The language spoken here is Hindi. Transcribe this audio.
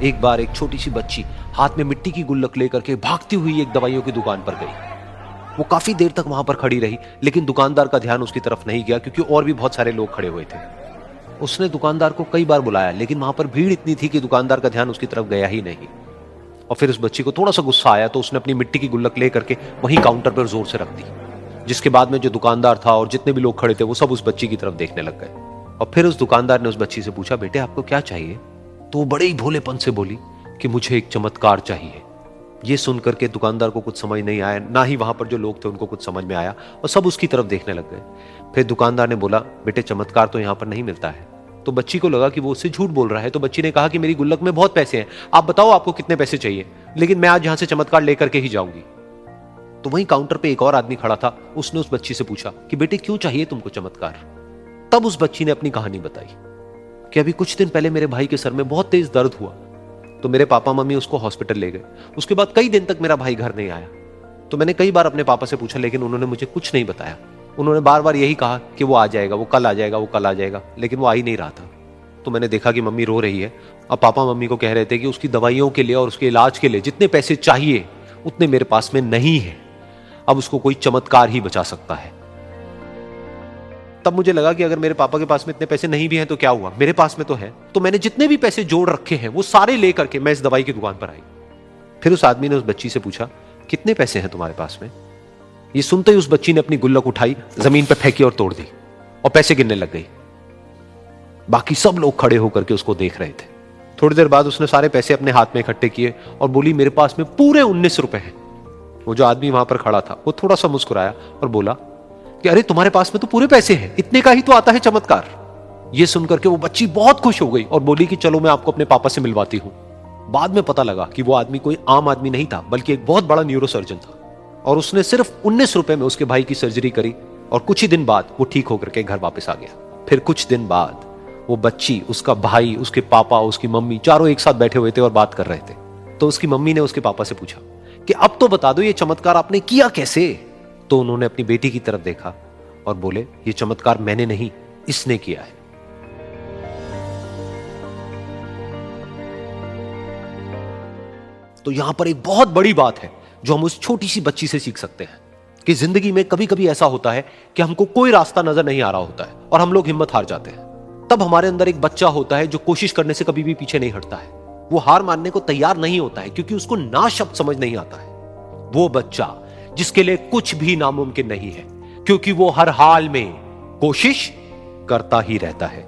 एक बार एक छोटी सी बच्ची हाथ में मिट्टी की गुल्लक लेकर के भागती हुई एक दवाइयों की दुकान पर गई। वो काफी देर तक वहां पर खड़ी रही, लेकिन दुकानदार का ध्यान उसकी तरफ नहीं गया क्योंकि और भी बहुत सारे लोग खड़े हुए थे। उसने दुकानदार को कई बार बुलाया, लेकिन वहां पर भीड़ इतनी थी कि दुकानदार का ध्यान उसकी तरफ गया ही नहीं। और फिर उस बच्ची को थोड़ा सा गुस्सा आया तो उसने अपनी मिट्टी की गुल्लक लेकर के वहीं काउंटर पर जोर से रख दी, जिसके बाद में जो दुकानदार था और जितने भी लोग खड़े थे वो सब उस बच्ची की तरफ देखने लग गए। और फिर उस दुकानदार ने उस बच्ची से पूछा, बेटे आपको क्या चाहिए? तो वो बड़े ही भोलेपन से बोली कि मुझे एक चमत्कार चाहिए। ये सुनकर के दुकानदार को कुछ समझ नहीं आया, ना ही वहां पर जो लोग थे उनको कुछ समझ में आया, और सब उसकी तरफ देखने लग गए। फिर दुकानदार ने बोला, बेटे चमत्कार तो यहां पर नहीं मिलता है। तो बच्ची को लगा कि वो उससे झूठ बोल रहा है, तो बच्ची ने कहा कि मेरी गुल्लक में बहुत पैसे हैं, आप बताओ आपको कितने पैसे चाहिए, लेकिन मैं आज यहां से चमत्कार लेकर के ही जाऊंगी। तो वहीं काउंटर पे एक और आदमी खड़ा था, उसने उस बच्ची से पूछा कि बेटे क्यों चाहिए तुमको चमत्कार? तब उस बच्ची ने अपनी कहानी बताई कि अभी कुछ दिन पहले मेरे भाई के सर में बहुत तेज दर्द हुआ, तो मेरे पापा मम्मी उसको हॉस्पिटल ले गए। उसके बाद कई दिन तक मेरा भाई घर नहीं आया। तो मैंने कई बार अपने पापा से पूछा, लेकिन उन्होंने मुझे कुछ नहीं बताया। उन्होंने बार बार यही कहा कि वो आ जाएगा, वो कल आ जाएगा, वो कल आ जाएगा, लेकिन वो आ ही नहीं रहा था। तो मैंने देखा कि मम्मी रो रही है। अब पापा मम्मी को कह रहे थे कि उसकी दवाइयों के लिए और उसके इलाज के लिए जितने पैसे चाहिए उतने मेरे पास में नहीं है, अब उसको कोई चमत्कार ही बचा सकता है। तब मुझे लगा कि अगर मेरे पापा के पास में इतने पैसे नहीं भी हैं तो क्या हुआ, मेरे पास में तो है। तो मैंने जितने भी पैसे जोड़ रखे हैं वो सारे लेकर के मैं इस दवाई की दुकान पर आई। फिर उस आदमी ने उस बच्ची से पूछा, कितने पैसे हैं तुम्हारे पास में? ये सुनते ही उस बच्ची ने अपनी गुल्लक उठाई, जमीन पर फेंकी और तोड़ दी और पैसे गिनने लग गई। बाकी सब लोग खड़े होकर के उसको देख रहे थे। थोड़ी देर बाद उसने सारे पैसे अपने हाथ में इकट्ठे किए और बोली, मेरे पास में पूरे 19 रुपए हैं। वो जो आदमी वहां पर खड़ा था वो थोड़ा सा मुस्कुराया और बोला कि अरे तुम्हारे पास में तो पूरे पैसे हैं, इतने का ही तो आता है चमत्कार। ये सुनकर के वो बच्ची बहुत खुश हो गई और बोली कि चलो मैं आपको अपने पापा से मिलवाती हूं। बाद में पता लगा कि वो आदमी कोई आम आदमी नहीं था, बल्कि एक बहुत बड़ा न्यूरोसर्जन था, और उसने सिर्फ 19 रुपए में उसके भाई की सर्जरी करी और कुछ ही दिन बाद वो ठीक होकर के घर वापस आ गया। फिर कुछ दिन बाद वो बच्ची, उसका भाई, उसके पापा, उसकी मम्मी चारों एक साथ बैठे हुए थे और बात कर रहे थे। तो उसकी मम्मी ने उसके पापा से पूछा कि अब तो बता दो ये चमत्कार आपने किया कैसे? तो उन्होंने अपनी बेटी की तरफ देखा और बोले, ये चमत्कार मैंने नहीं, इसने किया है। तो यहां पर एक बहुत बड़ी बात है जो हम उस छोटी सी बच्ची से सीख सकते हैं कि जिंदगी में कभी कभी ऐसा होता है कि हमको कोई रास्ता नजर नहीं आ रहा होता है और हम लोग हिम्मत हार जाते हैं। तब हमारे अंदर एक बच्चा होता है जो कोशिश करने से कभी भी पीछे नहीं हटता है। वो हार मानने को तैयार नहीं होता है क्योंकि उसको ना शब्द समझ नहीं आता है। वो बच्चा जिसके लिए कुछ भी नामुमकिन नहीं है, क्योंकि वो हर हाल में कोशिश करता ही रहता है।